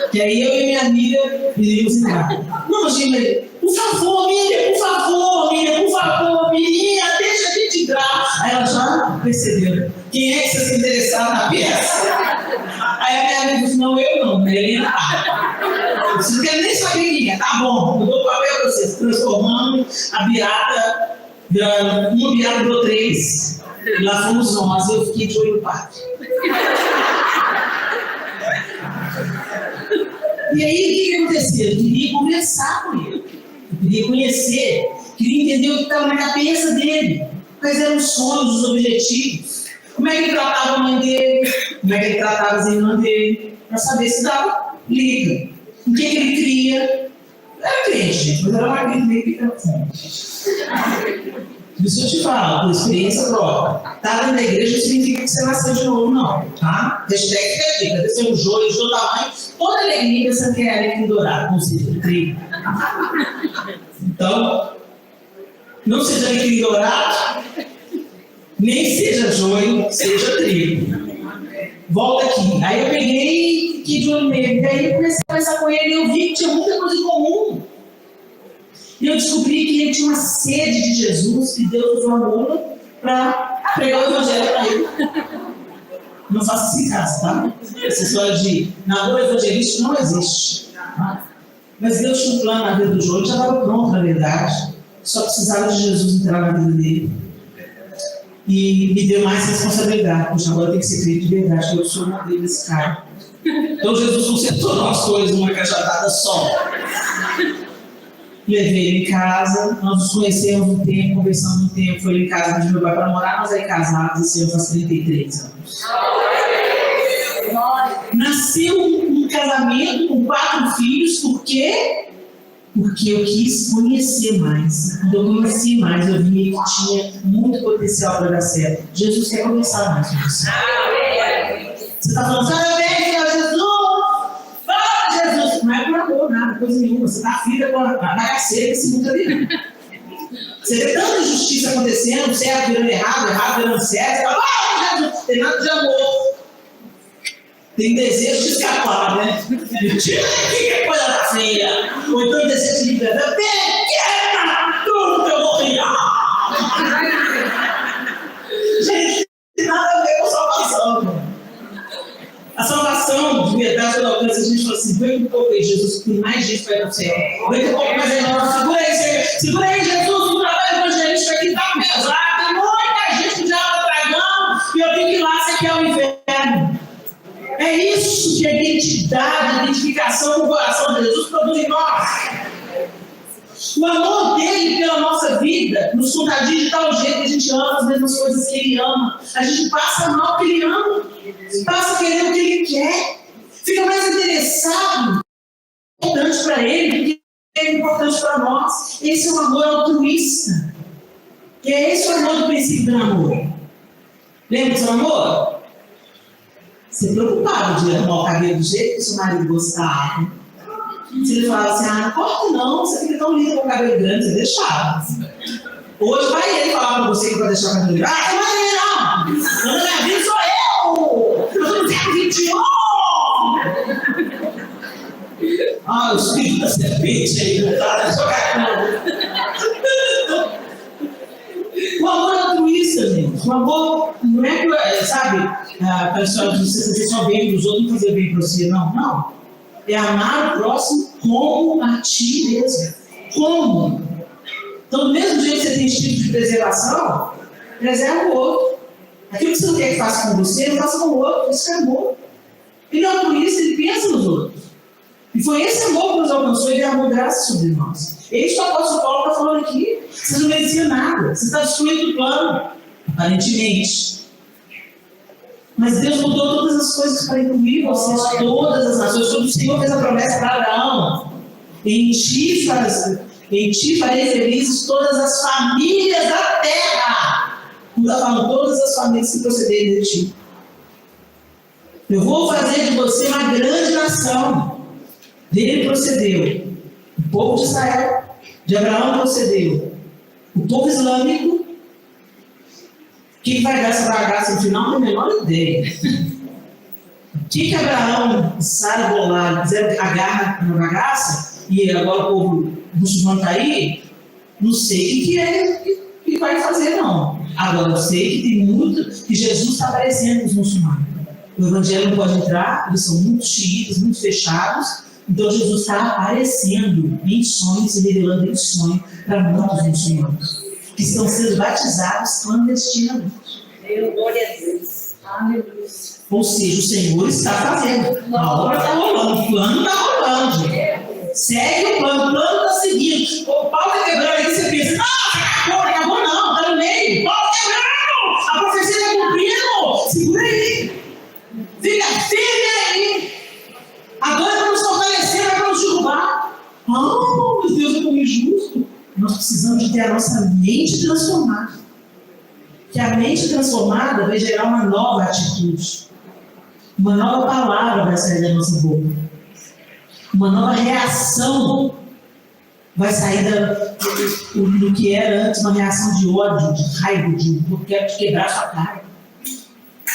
Que aí eu e minha amiga iríamos entrar. Não, Gina, por favor, Miriam, menina, deixa a gente entrar. Aí ela já percebeu. Quem é que você se interessava na peça? Aí a minha amiga disse, não, eu não, Helena. Você não quer nem saber quem é. Tá bom, eu dou o papel para vocês. Transformando a beata, uma beata virou 3. E lá fomos nós, eu fiquei de olho no padre. E aí, o que aconteceu? Eu queria conversar com ele. Eu queria conhecer, queria entender o que estava na cabeça dele. Quais eram os sonhos, os objetivos. Como é que ele tratava a mãe dele, como é que ele tratava as irmãs dele, para saber se dava liga. O que ele queria. Era crente, gente, mas era uma crente meio picante. Isso eu te falo, por experiência própria. Estar dentro da igreja não significa que você nasceu de novo, não. Tá? Hashtag fica a dica. Descer um joio de todo tamanho, toda alegria pensando que é alegria dourada, não seja trigo. Então, não seja alegria dourado, nem seja joio, seja trigo. Volta aqui. Aí eu peguei, fiquei de olho nele. Daí eu comecei a conversar com ele e eu vi que tinha muita coisa em comum. E eu descobri que ele tinha uma sede de Jesus e Deus usou a mula para pregar o evangelho para ele. Não faça isso em casa, tá? Essa história de namoro evangelístico não existe. Tá? Mas Deus tinha um plano na vida do João, ele já estava pronto, na verdade. Só precisava de Jesus entrar na vida dele. E me deu mais responsabilidade. Poxa, agora tem que ser crente de verdade, eu sou o modelo desse cara. Então Jesus concentrou as coisas numa cajadada só. Levei ele em casa, nós nos conhecemos um tempo, conversamos um tempo, foi ele em casa de meu pai para morar, nós aí casados, esse ano faz 33 anos. Nasceu um casamento com 4 filhos, por quê? Porque eu quis conhecer mais. Quando eu conheci mais, eu vi que tinha muito potencial para dar certo. Jesus quer conversar mais com você. Você está falando, sabe bem, Senhor Jesus? Fala, Jesus! Não é por amor, nada, coisa nenhuma. Você está aflita com a bagaceira que se muda ali. Você vê tanta injustiça acontecendo, certo virando errado, errado virando certo. Você fala, ah, Jesus, não tem nada de amor. Tem desejo de escapar, né? Mentira, que é coisa da feia. Ou então desejo de liberdade. Pequena, tudo que eu vou criar. Gente, não tem nada a ver com salvação, mano. A salvação, de verdade, quando alcança a gente fala assim, vem um pouco aí, Jesus, que tem mais gente para ir no céu. Vem um pouco mais aí, não. Segura aí, Jesus, o trabalho evangelístico aqui tá pesado. Tem muita gente que já está tragando e eu tenho que ir lá, você quer o inferno. É isso que a identidade, a identificação com o coração de Jesus produz em nós. O amor dele pela nossa vida nos contagia de tal jeito que a gente ama as mesmas coisas que ele ama. A gente passa mal o que ele ama, passa a querer o que ele quer, fica mais interessado, importante para ele do que é importante para nós. Esse é o amor altruísta. E é esse o amor do princípio do amor. Lembra do seu amor? Você preocupado de arrumar o cabelo do jeito que seu marido gostava. Se ele falava assim, não corta não, você fica tão lindo com o cabelo grande, você deixava. Hoje vai ele falar pra você que vai deixar o cabelo grande. Ah, não vai não! Na minha vida sou eu! Eu tô no século XXI! Ah, o espírito da serpente aí, voltado a jogar de O amor é altruísta, gente. O amor não é, sabe, a pessoa diz, você só bem dos outros e fazer bem para você. Não, não. É amar o próximo como a ti mesmo. Como? Então, do mesmo jeito que você tem instinto de preservação, preserva o outro. Aquilo que você não quer que faça com você, não faça com o outro. Isso é amor. Ele é altruísta, ele pensa nos outros. E foi esse amor que nos alcançou e derramou graça sobre nós. Esse que o apóstolo Paulo está falando aqui. Você não merecia nada. Você está destruindo o plano, aparentemente. Mas Deus mudou todas as coisas para incluir vocês, todas as nações. Quando o Senhor fez a promessa para Abraão, em ti farei felizes todas as famílias da terra. Não está falando todas as famílias que procederem de ti. Eu vou fazer de você uma grande nação. Dele procedeu o povo de Israel, de Abraão procedeu o povo islâmico. Quem vai dar essa bagaça no final não tem a menor ideia. O que Abraão e Sara bolaram, fizeram agarra na bagaça e agora o povo muçulmano está aí? Não sei o que vai fazer, não. Agora eu sei que tem muito, que Jesus está aparecendo nos muçulmanos. O evangelho não pode entrar, eles são muito xiitas, muito fechados. Então Jesus está aparecendo em sonhos e revelando em sonho para muitos muçulmanos que estão sendo batizados clandestinamente. Glória a Deus. Aleluia. Ou seja, o Senhor está fazendo. A obra está rolando, o plano está rolando. Segue o plano está seguindo. O pau está quebrando aí, você pensa, acabou não, está no meio. Pau está quebrando, a profecia está cumprindo. Segura aí. Fica firme aí. Agora vamos fortalecer, vai nos derrubar. Oh, meu Deus, é tão injusto. Nós precisamos de ter a nossa mente transformada. Que a mente transformada vai gerar uma nova atitude. Uma nova palavra vai sair da nossa boca. Uma nova reação vai sair do que era antes uma reação de ódio, de raiva, de quero te quebrar sua cara.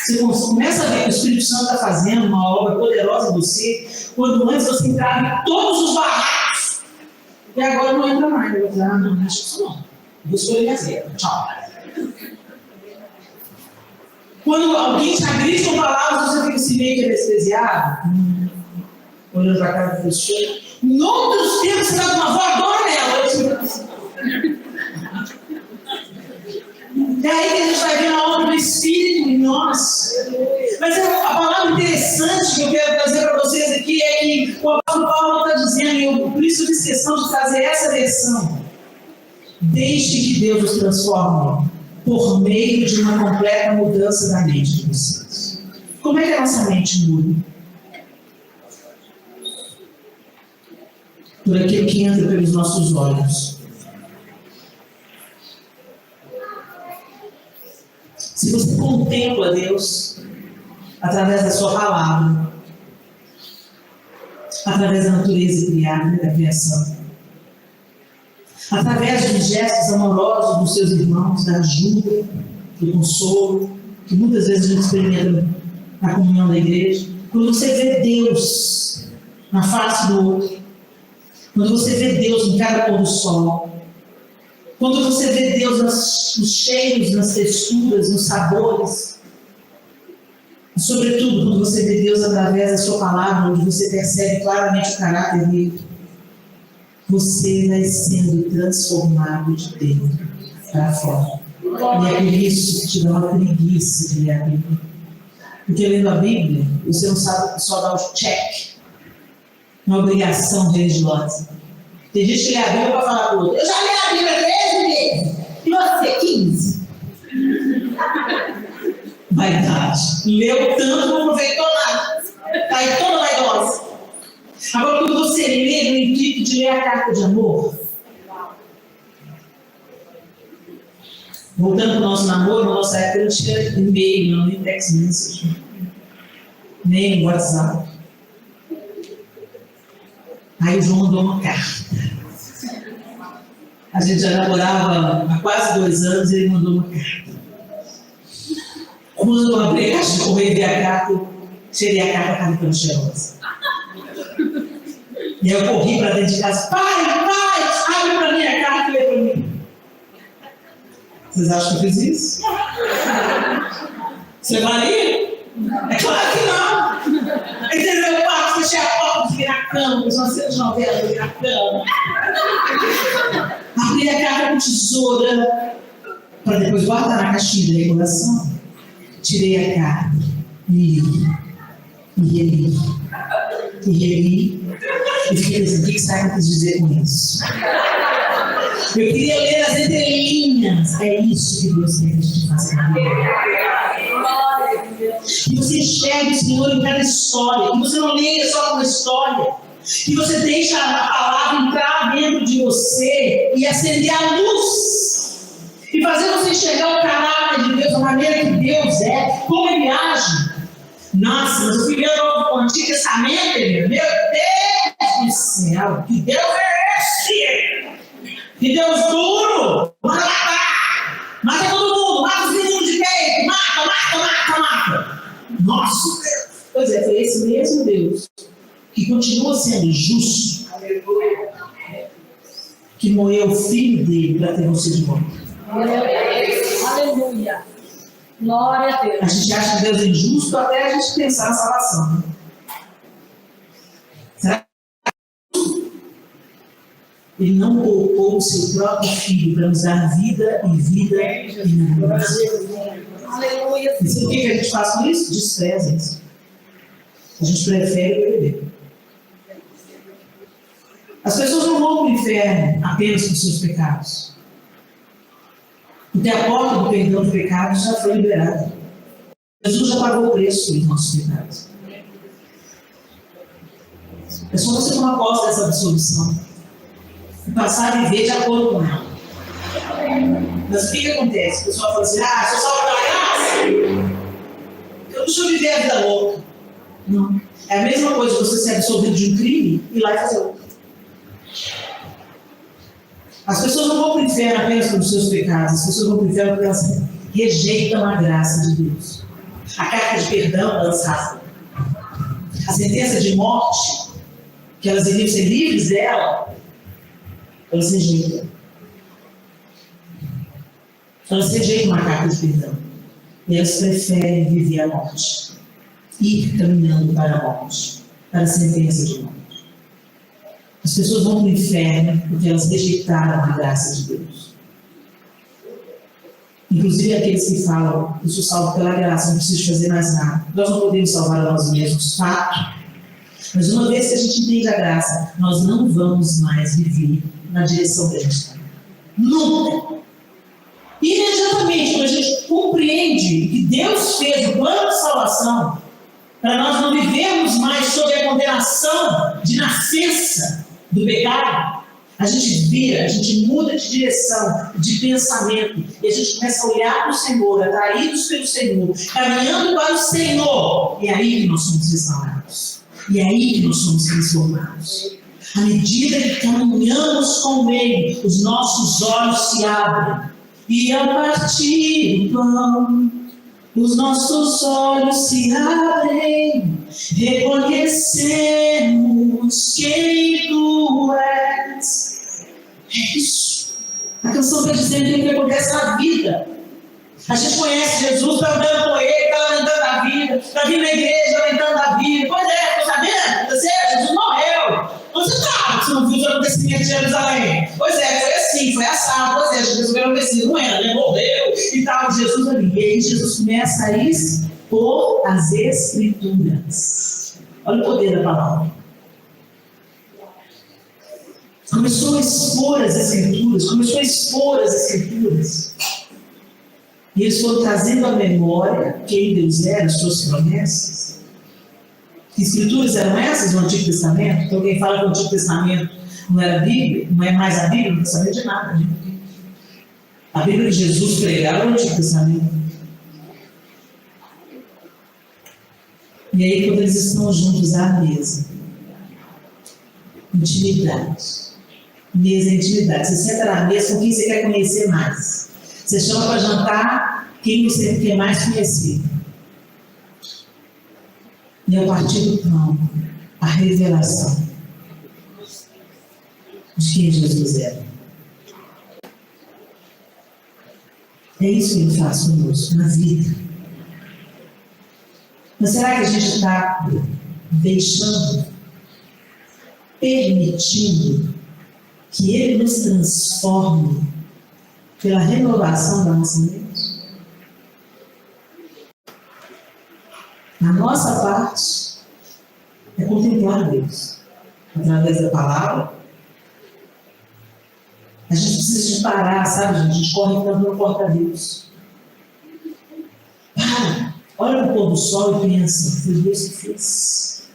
Você começa a ver que o Espírito Santo está fazendo uma obra poderosa em você, quando antes você entrava em todos os barracos. E agora não entra mais. Eu vou dizer, não acho isso não. Vou escolher minha zero. Tchau. Quando alguém te agride com palavras, você fica assim meio que anestesiado, olhando para a cara da pessoa. Em outros tempos, você dá uma voadora nela. É aí que a gente vai ver a obra do Espírito em nós. Mas a palavra interessante que eu quero trazer para vocês aqui é que o apóstolo Paulo está dizendo, e eu por isso fiz questão de trazer essa versão. Deixe que Deus os transforme por meio de uma completa mudança da mente de vocês. Como é que a nossa mente muda? Por aquilo que entra pelos nossos olhos. Se você contempla Deus através da sua palavra, através da natureza criada, da criação, através dos gestos amorosos dos seus irmãos, da ajuda, do consolo, que muitas vezes a gente experimenta na comunhão da igreja, quando você vê Deus na face do outro, quando você vê Deus em cada pôr do sol, quando você vê Deus nos cheiros, nas texturas, nos sabores, e sobretudo quando você vê Deus através da sua palavra, onde você percebe claramente o caráter dele, você vai sendo transformado de dentro para fora. E é por isso que te dá uma preguiça de ler a Bíblia. Porque lendo a Bíblia, você não sabe só dar o check, uma obrigação religiosa. Tem gente que lê a Bíblia para falar para o outro, eu já li a Bíblia 13 vezes, e você 15. Vaidade. Leu tanto, não aproveitou nada. Está aí toda vaidosa. Agora, quando você lê no intuito de ler a carta de amor, voltando para o nosso namoro, na nossa época não tinha e-mail, não, nem text message, nem WhatsApp. Aí o João mandou uma carta. A gente já namorava há quase 2 anos e ele mandou uma carta. Quando eu abri a caixa de correio e vi a carta, eu tirei a carta, estava tão cheirosa. E eu corri para dentro de casa, pai, abre para mim a carta e lê para mim. Vocês acham que eu fiz isso? Você valia? É claro que não. Entendeu? Pai, fechei a porta, fiquei na cama, fiz uma cena de novela, fiquei na cama. Abri a carta com tesoura, para depois guardar na caixinha da recordação. Tirei a carta e reli. E fiquei pensando, o que Simon quis dizer com isso? Eu queria ler as entrelinhas. É isso que Deus quer que a gente faça. Que você enxergue o Senhor em cada história. Que você não leia só uma história. Que você deixe a palavra entrar dentro de você e acender a luz. E fazer você enxergar o caráter de Deus, a maneira que Deus é, como Ele age. Nossa, mas eu fui ler o Antigo Testamento, meu Deus do céu, que Deus é esse? Que Deus duro, manda matar, mata todo mundo, mata os meninos de peito, mata. Nossa Deus! Pois é, foi esse mesmo Deus que continua sendo justo, que moeu o filho dele para ter você de volta. Aleluia! Glória a Deus. A gente acha que Deus é injusto até a gente pensar na salvação. Né? Será que Ele não poupou o seu próprio filho para nos dar vida e vida em abundância? Aleluia! E sabe o que a gente faz com isso? Despreza isso. A gente prefere beber. As pessoas não vão para o inferno apenas por seus pecados. Porque a porta do perdão do pecado já foi liberada. Jesus já pagou o preço pelos nossos pecados. É só você tomar posse dessa absolvição e passar a viver de acordo com ela. Mas o que acontece? O pessoal fala assim, sou salvo pela graça. Deixa eu viver a vida louca. Não. É a mesma coisa você ser absolvido de um crime e ir lá e fazer outro. As pessoas não vão para o inferno apenas pelos seus pecados, as pessoas vão para o inferno porque elas rejeitam a graça de Deus. a carta de perdão lançada, a sentença de morte, que elas iriam ser livres dela, elas rejeitam. Elas rejeitam uma carta de perdão. E elas preferem viver a morte, ir caminhando para a morte, para a sentença de morte. As pessoas vão para o inferno porque elas rejeitaram a graça de Deus. Inclusive aqueles que falam, eu sou salvo pela graça, não preciso fazer mais nada. Nós não podemos salvar a nós mesmos, fato. Mas uma vez que a gente entende a graça, nós não vamos mais viver na direção que a gente está. Nunca. Imediatamente, quando a gente compreende que Deus fez o plano de salvação, para nós não vivermos mais sob a condenação de nascença do pecado, a gente vira, a gente muda de direção, de pensamento, e a gente começa a olhar para o Senhor, atraídos pelo Senhor, caminhando para o Senhor. E é aí que nós somos restaurados. E é aí que nós somos transformados. À medida que caminhamos com Ele, os nossos olhos se abrem. E ao partir o pão, os nossos olhos se abrem, reconhecemos quem Tu és. É isso. A canção está dizendo o que acontece na vida. A gente conhece Jesus, está andando com Ele, está lamentando a vida, está vindo na igreja lamentando a vida. Pois é, estou sabendo, você, Jesus morreu. Onde você estava? Você não viu os acontecimentos de Jerusalém? Pois é, foi assim, foi assado. Pois é, Jesus foi acontecido, não era, né? Morreu e estava Jesus ali. E aí Jesus começa a expor as Escrituras. Olha o poder da palavra. Começou a expor as Escrituras, E eles foram trazendo à memória quem Deus era, as suas promessas. Que escrituras eram essas no Antigo Testamento? Então quem fala que o Antigo Testamento não era a Bíblia, não é mais a Bíblia, não precisa saber de nada. Né? A Bíblia que Jesus pregava era o Antigo Testamento. E aí quando eles estão juntos à mesa, intimidade. Mesa é intimidade. Você senta na mesa com quem você quer conhecer mais. Você chama para jantar quem você quer mais conhecer. E a partir do pão, a revelação de quem Jesus era. É isso que Ele faz conosco, na vida. Mas será que a gente está deixando, permitindo que Ele nos transforme pela renovação da nossa mente? A nossa parte é contemplar Deus através da palavra. A gente precisa de parar, sabe, gente? A gente corre tanto no porta-Deus. Para, olha para o pôr do sol e pensa, foi Deus que fez.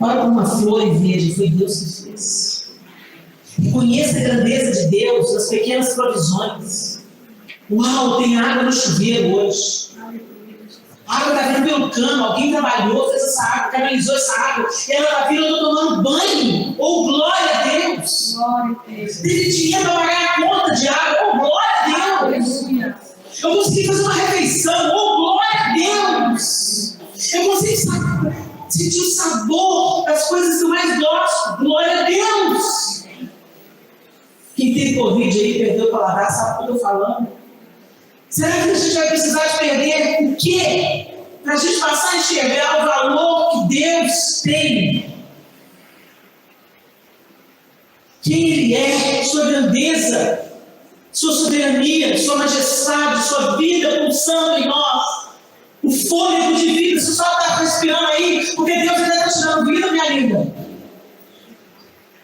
Olha para uma flor e veja, foi Deus que fez. E conheça a grandeza de Deus nas pequenas provisões. Uau, tem água no chuveiro hoje. A água está vindo pelo cano, alguém trabalhou, fez essa água, canalizou essa água, e ela está vindo, eu estou tomando banho. Oh, glória a Deus! Glória a Deus. Teve dinheiro para pagar a conta de água, oh, glória a Deus! Eu consegui fazer uma refeição, oh, glória a Deus! Eu consegui sentir o sabor das coisas que eu mais gosto, glória a Deus! Quem teve Covid aí, perdeu o paladar, sabe o que eu estou falando? Será que a gente vai precisar de perder o quê? Para a gente passar a enxergar o valor que Deus tem. Quem Ele é, sua grandeza, sua soberania, sua majestade, sua vida pulsando em nós. O fôlego de vida, você só está respirando aí, porque Deus ainda está te dando vida, minha linda.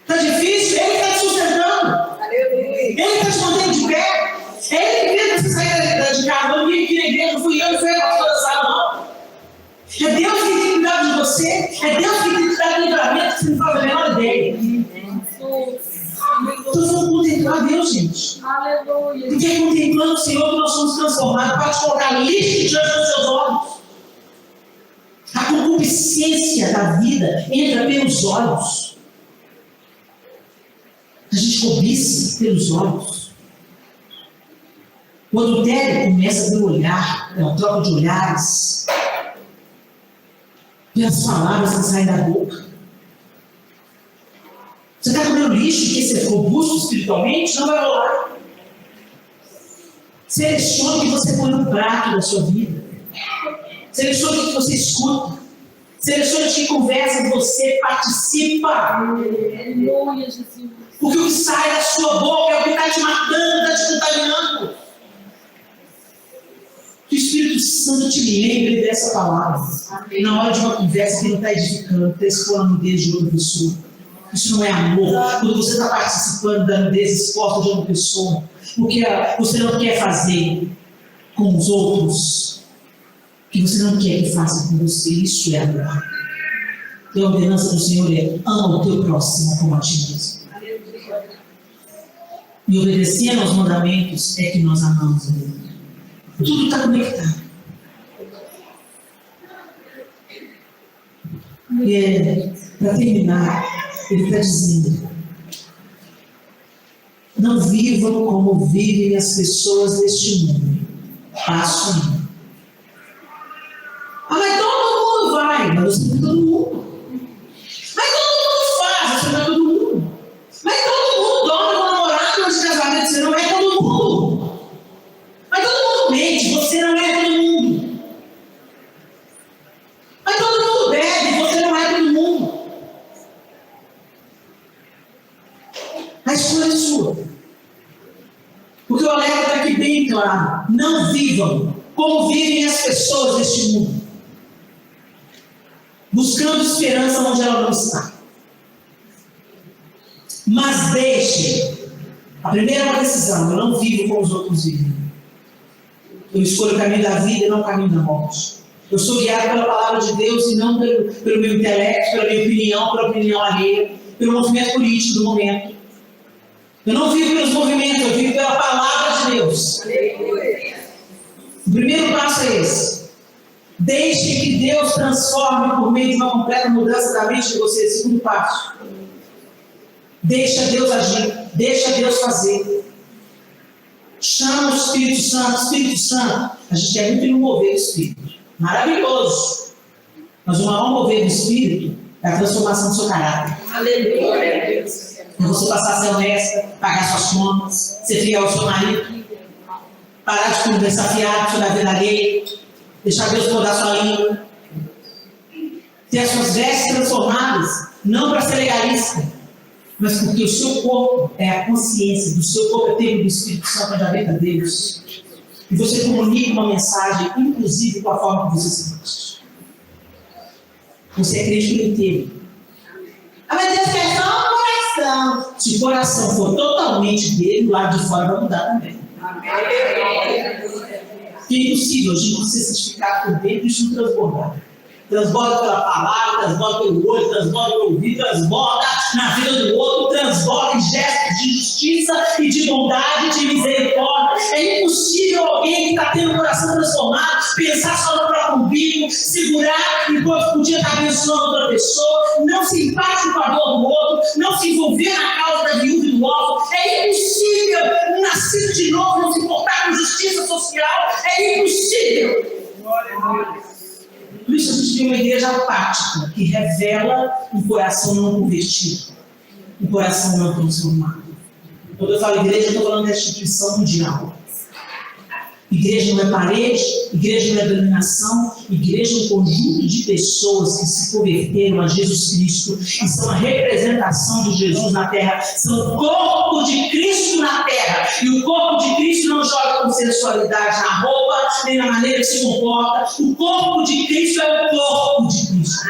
Está difícil? Ele está te sustentando. Ele está te mantendo de pé. É Ele que fez você sair de casa. Eu não vim aqui na igreja, não fui eu, não fui a pastora da sala, não. É Deus que tem cuidado de você. É Deus que tem cuidado do livramento, que você não faz a menor ideia. Nós vamos contemplar Deus, gente. Aleluia. Porque é contemplando o Senhor que nós somos transformados. Para te colocar lixo diante dos seus olhos. A concupiscência da vida entra pelos olhos. A gente cobiça pelos olhos. O adultério começa pelo olhar, pela troca de olhares, pelas palavras que saem da boca. Você está comendo lixo que você for robusto espiritualmente, não vai rolar. Selecione o que você põe no prato da sua vida. Selecione o que você escuta. Selecione de que conversa você participa. Aleluia, Jesus. Porque o que sai da sua boca é o que está te matando, está te contaminando. Que o Espírito Santo te lembre dessa palavra. Na hora de uma conversa que não está edificando, está expondo a nudez de outra pessoa. Isso não é amor. Quando você está participando da nudez exposta de outra pessoa, porque você não quer fazer com os outros, que você não quer que faça com você, isso é amor. E a ordenança do Senhor é: ama o teu próximo como a ti mesmo. E obedecendo aos mandamentos é que nós amamos a Deus. Tudo está conectado. E para terminar, ele está dizendo: não vivam como vivem as pessoas deste mundo. Passo um. Mas todo mundo vai, mas você não é todo mundo. Mas todo mundo faz, você não é todo mundo. Mas todo mundo dorme com o namorado antes de casamento, você não é todo mundo. Mas todo mundo mente, você não é todo mundo. Mas todo mundo bebe, você não é todo mundo. A escolha é sua. Porque o alerta está aqui bem claro: não vivam como vivem as pessoas deste mundo, buscando esperança onde ela não está. Mas deixe. A primeira é uma decisão: eu não vivo como os outros vivem. Eu escolho o caminho da vida e não o caminho da morte. Eu sou guiado pela palavra de Deus e não pelo meu intelecto, pela minha opinião, pela opinião alheia, pelo movimento político do momento. Eu não vivo pelos movimentos, eu vivo pela palavra de Deus. O primeiro passo é esse: deixe que Deus transforme por meio de uma completa mudança da mente de você. Segundo passo: deixa Deus agir, deixa Deus fazer. Chama o Espírito Santo. Espírito Santo, a gente quer muito no mover do Espírito, maravilhoso, mas o maior mover do Espírito é a transformação do seu caráter. Aleluia. É você passar a ser honesta, pagar suas contas, ser fiel ao seu marido, parar de conversar fiado sobre a vida alheia, deixar Deus podar sua língua, ter as suas vestes transformadas, não para ser legalista, mas porque o seu corpo é a consciência, do seu corpo é templo do Espírito Santo, onde habita Deus. E você comunica uma mensagem, inclusive com a forma que você se veste. Você é crente por inteiro. Mas Deus quer só um coração. Se o coração for totalmente dele, o lado de fora vai mudar também. É impossível a gente ser santificado por dentro e isso não transbordar. Transborda pela palavra, transborda pelo olho, transborda pelo ouvido, transborda na vida do outro, transborda em gestos de justiça e de bondade, de misericórdia. É impossível alguém que está tendo o coração transformado pensar só no próprio umbigo, segurar enquanto podia estar abençoando outra pessoa, não se empático com a dor do outro, não se envolver na causa da viúva e do órfão. É impossível um nascido de novo não se importar com justiça social. É impossível. Glória a Deus. Por isso a gente tem uma igreja apática, que revela um coração não convertido, um coração não transformado. Quando eu falo igreja, eu estou falando da instituição mundial. Igreja não é parede, igreja não é dominação, igreja é um conjunto de pessoas que se converteram a Jesus Cristo e são a representação de Jesus na terra, são o corpo de Cristo na terra. E o corpo de Cristo não joga com sensualidade na roupa, nem na maneira que se comporta. O corpo de Cristo é o corpo de Cristo.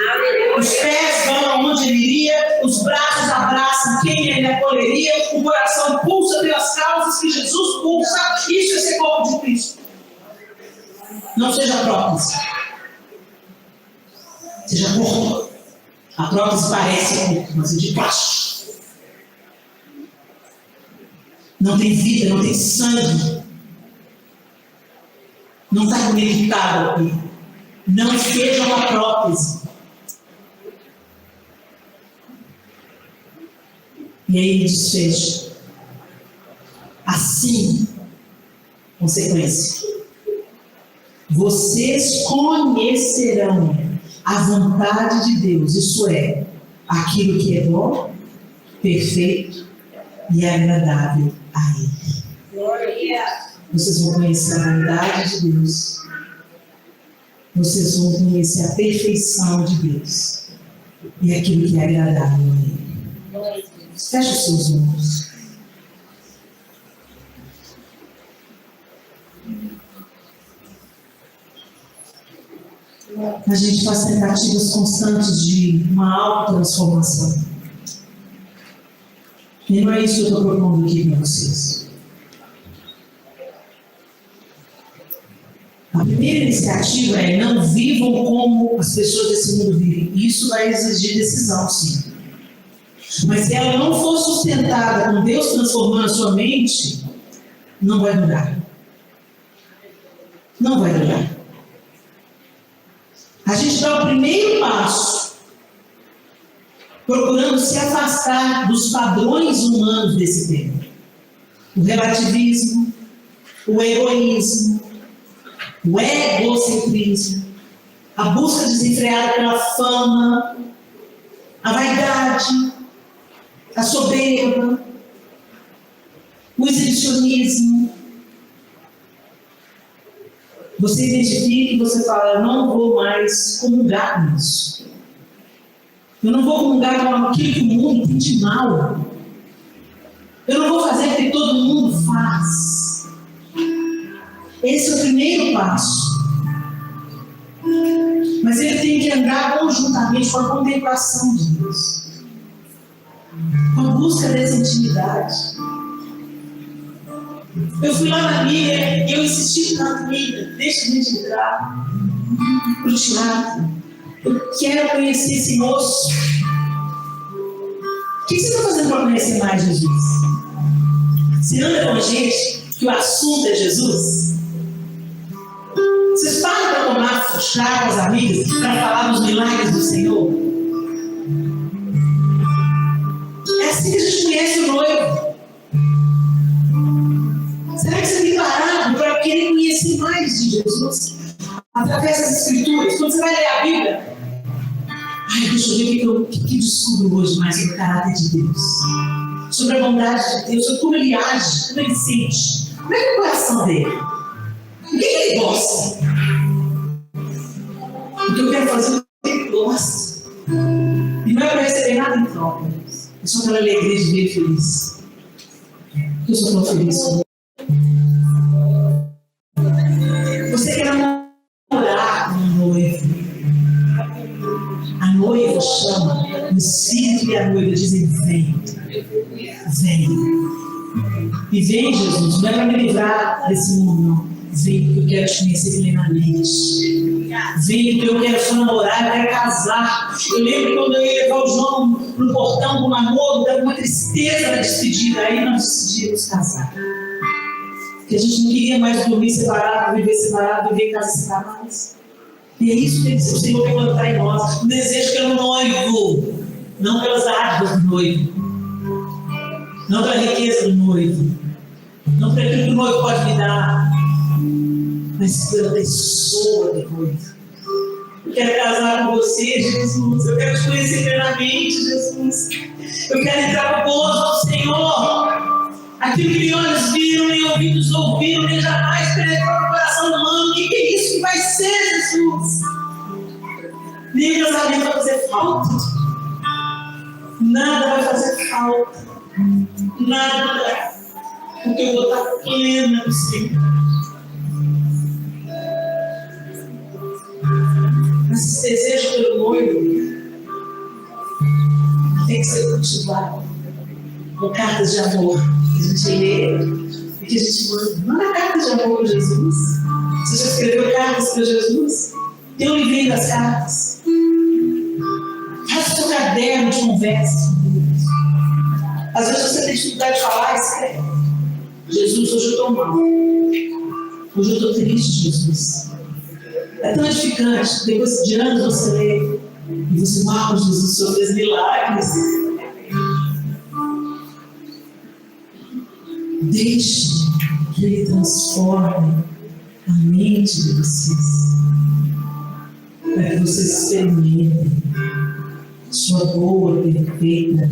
Os pés vão aonde ele iria, os braços abraçam quem ele acolheria, o coração pulsa pelas causas que Jesus pulsa. Isso é ser corpo de Cristo. Não seja prótese, seja corpo. A prótese parece corpo, mas é de baixo. Não tem vida, não tem sangue. Não está conectado aqui. Não seja uma prótese. E aí ele desfecha. Assim, Consequência. Vocês conhecerão a vontade de Deus, isso é, aquilo que é bom, perfeito e agradável a Ele. Vocês vão conhecer a vontade de Deus. Vocês vão conhecer a perfeição de Deus e aquilo que é agradável a Ele. Feche os seus olhos. A gente faz tentativas constantes de uma autotransformação. E não é isso que eu estou propondo aqui para vocês. A primeira iniciativa é: não vivam como as pessoas desse mundo vivem. Isso vai exigir decisão, sim. Mas se ela não for sustentada com Deus transformando a sua mente, não vai durar. Não vai durar. A gente dá o primeiro passo, procurando se afastar dos padrões humanos desse tempo. O relativismo, o egoísmo, o egocentrismo, a busca desenfreada pela fama, a vaidade, a soberba, o exibicionismo. Você identifica e você fala: eu não vou mais comungar com isso. Eu não vou comungar com aquilo que o mundo tem de mal. Eu não vou fazer o que todo mundo faz. Esse é o primeiro passo. Mas ele tem que andar conjuntamente com a contemplação de Deus, com a busca dessa intimidade. Eu fui lá na Bíblia e eu insisti na Bíblia: deixa a gente entrar para o teatro. Eu quero conhecer esse moço. O que você está fazendo para conhecer mais Jesus? Você anda com gente que o assunto é Jesus? Vocês param para tomar chá com as amigas para falar dos milagres do Senhor? É assim que a gente conhece o noivo. Será que você tem parado para querer conhecer mais de Jesus? Através das Escrituras. Quando você vai ler a Bíblia, deixa eu ver o que descubro hoje mais sobre o caráter de Deus, sobre a bondade de Deus, sobre como Ele age, como Ele sente, como é que é o coração dele, o que Ele gosta. O que eu quero fazer é o que Ele gosta. E não é para receber nada em troca. É só pela alegria de ver Ele feliz. Eu sou tão feliz com Ele. Você quer namorar com um noivo. A noiva chama, o Espírito e a noiva dizem: vem, vem. E vem, Jesus, não é para me livrar desse mundo, não. Vem, porque eu quero te conhecer plenamente. Vem, porque eu quero te namorar, eu quero casar. Eu lembro quando eu ia levar o João no portão do namoro, dava uma tristeza na despedida. Aí nós decidimos casar. Porque a gente não queria mais dormir separado, viver separado, viver em casas separadas. E é isso que o Senhor quer plantar em nós: um desejo pelo noivo, não pelas árvores do noivo, não pela riqueza do noivo, não por aquilo que o noivo pode me dar, mas pela pessoa do noivo. Eu quero casar com você, Jesus. Eu quero te conhecer plenamente, Jesus. Eu quero entrar no gozo do Senhor. Aquilo que nem olhos viram, nem ouvidos ouviram, nem jamais penetrou no coração humano. O que é isso que vai ser, Jesus? Nem casamento vai fazer falta. Nada vai fazer falta. Nada. Porque eu vou estar plena no Senhor. Esse desejo pelo noivo tem que ser cultivado com cartas de amor que a gente lê e que a gente manda. Manda cartas de amor para Jesus. Você já escreveu cartas para Jesus? Tem um livrinho das cartas. Faz o seu caderno de conversa com Deus. Às vezes você tem dificuldade de falar, escreve: Jesus, hoje eu estou mal. Hoje eu estou triste, Jesus. É tão edificante. Depois de anos você lê e você: uau, Jesus, o Senhor fez milagres. Deixe que que Ele transforme a mente de vocês, para que vocês experimentem sua boa, perfeita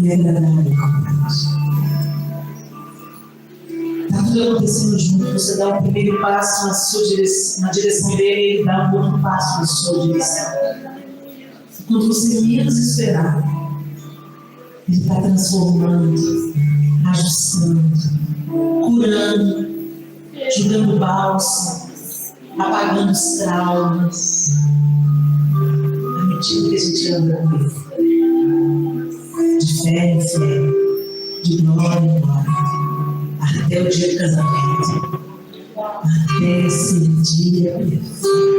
e agradável vontade. Está tudo acontecendo junto, você dá um primeiro passo na direção dele, ele dá um outro passo na sua direção. Quando você menos esperar, ele está transformando, ajustando, curando, jogando bálsamo, apagando os traumas, à medida que a gente anda com ele, de fé em fé, de glória em glória, até o dia do casamento, até esse dia perfeito.